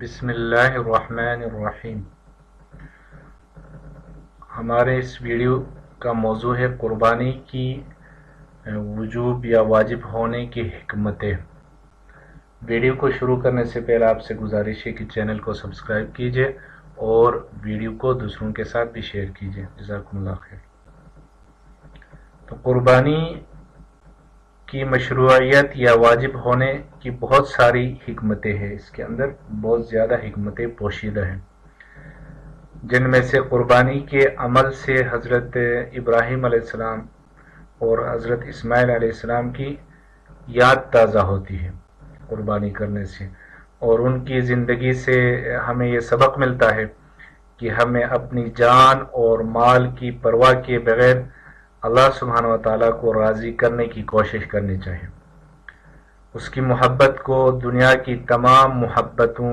بسم اللہ الرحمن الرحیم۔ ہمارے اس ویڈیو کا موضوع ہے قربانی کی وجوب یا واجب ہونے کی حکمتیں۔ ویڈیو کو شروع کرنے سے پہلے آپ سے گزارش ہے کہ چینل کو سبسکرائب کیجئے اور ویڈیو کو دوسروں کے ساتھ بھی شیئر کیجئے۔ جزاکم اللہ خیر۔ تو قربانی کی مشروعیت یا واجب ہونے کی بہت ساری حکمتیں ہیں، اس کے اندر بہت زیادہ حکمتیں پوشیدہ ہیں، جن میں سے قربانی کے عمل سے حضرت ابراہیم علیہ السلام اور حضرت اسماعیل علیہ السلام کی یاد تازہ ہوتی ہے قربانی کرنے سے، اور ان کی زندگی سے ہمیں یہ سبق ملتا ہے کہ ہمیں اپنی جان اور مال کی پرواہ کیے بغیر اللہ سبحانہ و تعالیٰ کو راضی کرنے کی کوشش کرنی چاہیے، اس کی محبت کو دنیا کی تمام محبتوں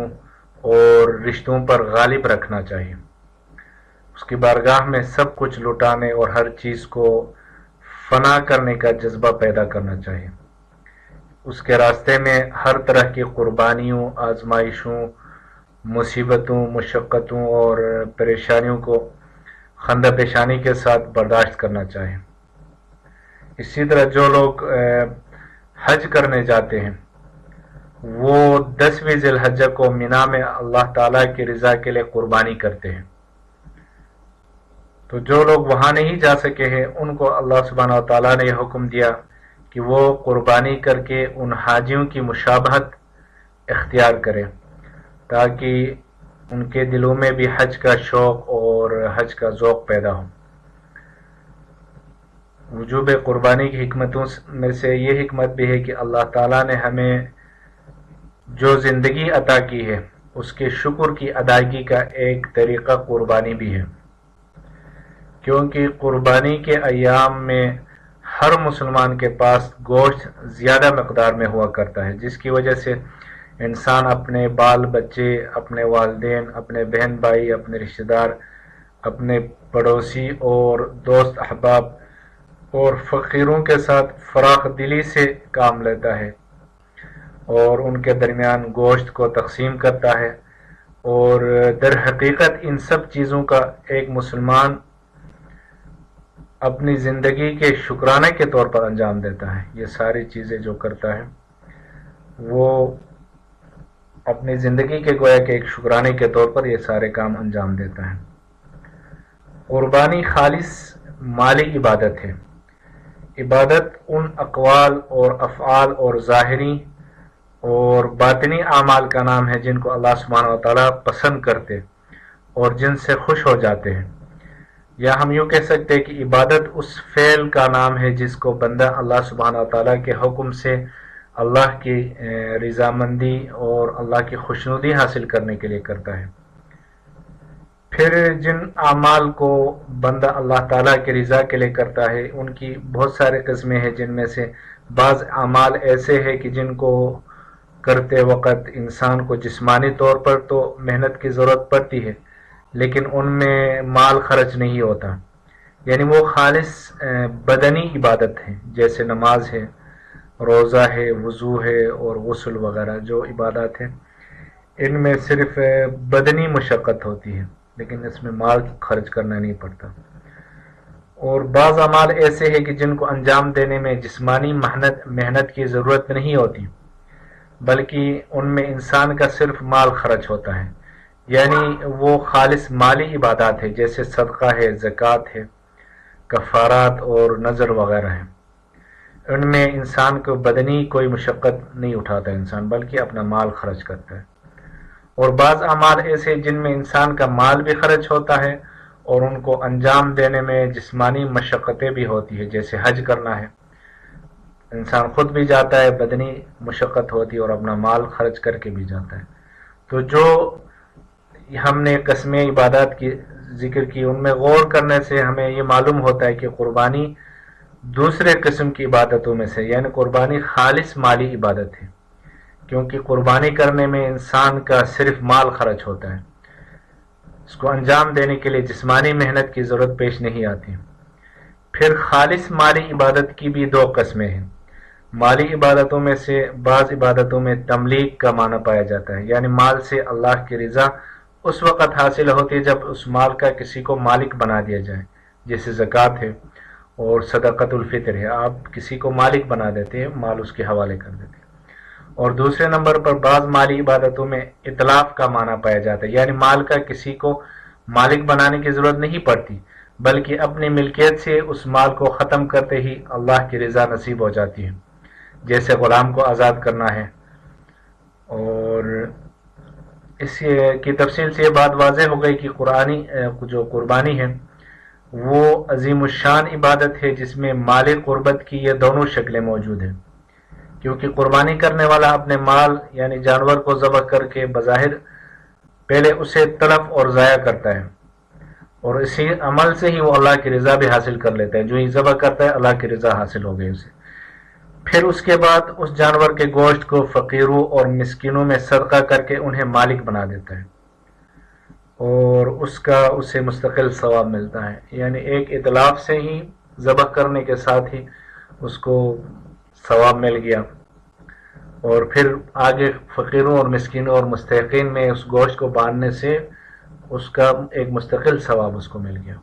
اور رشتوں پر غالب رکھنا چاہیے، اس کی بارگاہ میں سب کچھ لٹانے اور ہر چیز کو فنا کرنے کا جذبہ پیدا کرنا چاہیے، اس کے راستے میں ہر طرح کی قربانیوں، آزمائشوں، مصیبتوں، مشقتوں اور پریشانیوں کو خندہ پیشانی کے ساتھ برداشت کرنا چاہیے۔ اسی طرح جو لوگ حج کرنے جاتے ہیں وہ 10ویں ذی الحجہ کو مینا میں اللہ تعالیٰ کی رضا کے لیے قربانی کرتے ہیں، تو جو لوگ وہاں نہیں جا سکے ہیں ان کو اللہ سبحانہ و تعالیٰ نے یہ حکم دیا کہ وہ قربانی کر کے ان حاجیوں کی مشابہت اختیار کریں تاکہ ان کے دلوں میں بھی حج کا شوق اور حج کا ذوق پیدا ہو۔ وجوب قربانی کی حکمتوں میں سے یہ حکمت بھی ہے کہ اللہ تعالیٰ نے ہمیں جو زندگی عطا کی ہے اس کے شکر کی ادائیگی کا ایک طریقہ قربانی بھی ہے، کیونکہ قربانی کے ایام میں ہر مسلمان کے پاس گوشت زیادہ مقدار میں ہوا کرتا ہے، جس کی وجہ سے انسان اپنے بال بچے، اپنے والدین، اپنے بہن بھائی، اپنے رشتہ دار، اپنے پڑوسی اور دوست احباب اور فقیروں کے ساتھ فراخ دلی سے کام لیتا ہے اور ان کے درمیان گوشت کو تقسیم کرتا ہے، اور در حقیقت ان سب چیزوں کا ایک مسلمان اپنی زندگی کے شکرانے کے طور پر انجام دیتا ہے۔ یہ ساری چیزیں جو کرتا ہے وہ اپنی زندگی کے گویا کہ ایک شکرانے کے طور پر یہ سارے کام انجام دیتا ہے۔ قربانی خالص مالی عبادت ہے۔ عبادت ان اقوال اور افعال اور ظاہری اور باطنی اعمال کا نام ہے جن کو اللہ سبحانہ و تعالیٰ پسند کرتے اور جن سے خوش ہو جاتے ہیں، یا ہم یوں کہہ سکتے ہیں کہ عبادت اس فعل کا نام ہے جس کو بندہ اللہ سبحانہ و تعالیٰ کے حکم سے اللہ کی رضامندی اور اللہ کی خوشنودی حاصل کرنے کے لیے کرتا ہے۔ پھر جن اعمال کو بندہ اللہ تعالیٰ کی رضا کے لیے کرتا ہے ان کی بہت سارے قسمیں ہیں، جن میں سے بعض اعمال ایسے ہیں کہ جن کو کرتے وقت انسان کو جسمانی طور پر تو محنت کی ضرورت پڑتی ہے لیکن ان میں مال خرچ نہیں ہوتا، یعنی وہ خالص بدنی عبادت ہے، جیسے نماز ہے، روزہ ہے، وضو ہے اور غسل وغیرہ جو عبادات ہیں، ان میں صرف بدنی مشقت ہوتی ہے لیکن اس میں مال خرچ کرنا نہیں پڑتا۔ اور بعض اعمال ایسے ہیں کہ جن کو انجام دینے میں جسمانی محنت کی ضرورت نہیں ہوتی بلکہ ان میں انسان کا صرف مال خرچ ہوتا ہے، یعنی وہ خالص مالی عبادات ہے، جیسے صدقہ ہے، زکوٰۃ ہے، کفارات اور نذر وغیرہ ہیں۔ ان میں انسان کو بدنی کوئی مشقت نہیں اٹھاتا انسان بلکہ اپنا مال خرچ کرتا ہے۔ اور بعض اعمال ایسے جن میں انسان کا مال بھی خرچ ہوتا ہے اور ان کو انجام دینے میں جسمانی مشقتیں بھی ہوتی ہے، جیسے حج کرنا ہے، انسان خود بھی جاتا ہے، بدنی مشقت ہوتی ہے اور اپنا مال خرچ کر کے بھی جاتا ہے۔ تو جو ہم نے قسمیں عبادات کی ذکر کی ان میں غور کرنے سے ہمیں یہ معلوم ہوتا ہے کہ قربانی دوسرے قسم کی عبادتوں میں سے، یعنی قربانی خالص مالی عبادت ہے، کیونکہ قربانی کرنے میں انسان کا صرف مال خرچ ہوتا ہے، اس کو انجام دینے کے لیے جسمانی محنت کی ضرورت پیش نہیں آتی۔ پھر خالص مالی عبادت کی بھی دو قسمیں ہیں۔ مالی عبادتوں میں سے بعض عبادتوں میں تملیک کا معنی پایا جاتا ہے، یعنی مال سے اللہ کی رضا اس وقت حاصل ہوتی ہے جب اس مال کا کسی کو مالک بنا دیا جائے، جیسے زکوٰۃ ہے اور صدقۃ الفطر ہے، آپ کسی کو مالک بنا دیتے ہیں، مال اس کے حوالے کر دیتے ہیں۔ اور دوسرے نمبر پر بعض مالی عبادتوں میں اطلاف کا معنی پایا جاتا ہے، یعنی مال کا کسی کو مالک بنانے کی ضرورت نہیں پڑتی، بلکہ اپنی ملکیت سے اس مال کو ختم کرتے ہی اللہ کی رضا نصیب ہو جاتی ہے، جیسے غلام کو آزاد کرنا ہے۔ اور اس کی تفصیل سے یہ بات واضح ہو گئی کہ جو قربانی ہے وہ عظیم الشان عبادت ہے، جس میں مال قربت کی یہ دونوں شکلیں موجود ہیں، کیونکہ قربانی کرنے والا اپنے مال یعنی جانور کو ذبح کر کے بظاہر پہلے اسے تلف اور ضائع کرتا ہے، اور اسی عمل سے ہی وہ اللہ کی رضا بھی حاصل کر لیتا ہے، جو ہی ذبح کرتا ہے اللہ کی رضا حاصل ہو گئی اسے۔ پھر اس کے بعد اس جانور کے گوشت کو فقیروں اور مسکینوں میں صدقہ کر کے انہیں مالک بنا دیتا ہے، اور اسے مستقل ثواب ملتا ہے، یعنی ایک اطلاف سے ہی ذبح کرنے کے ساتھ ہی اس کو ثواب مل گیا، اور پھر آگے فقیروں اور مسکینوں اور مستحقین میں اس گوشت کو بانٹنے سے اس کا ایک مستقل ثواب اس کو مل گیا۔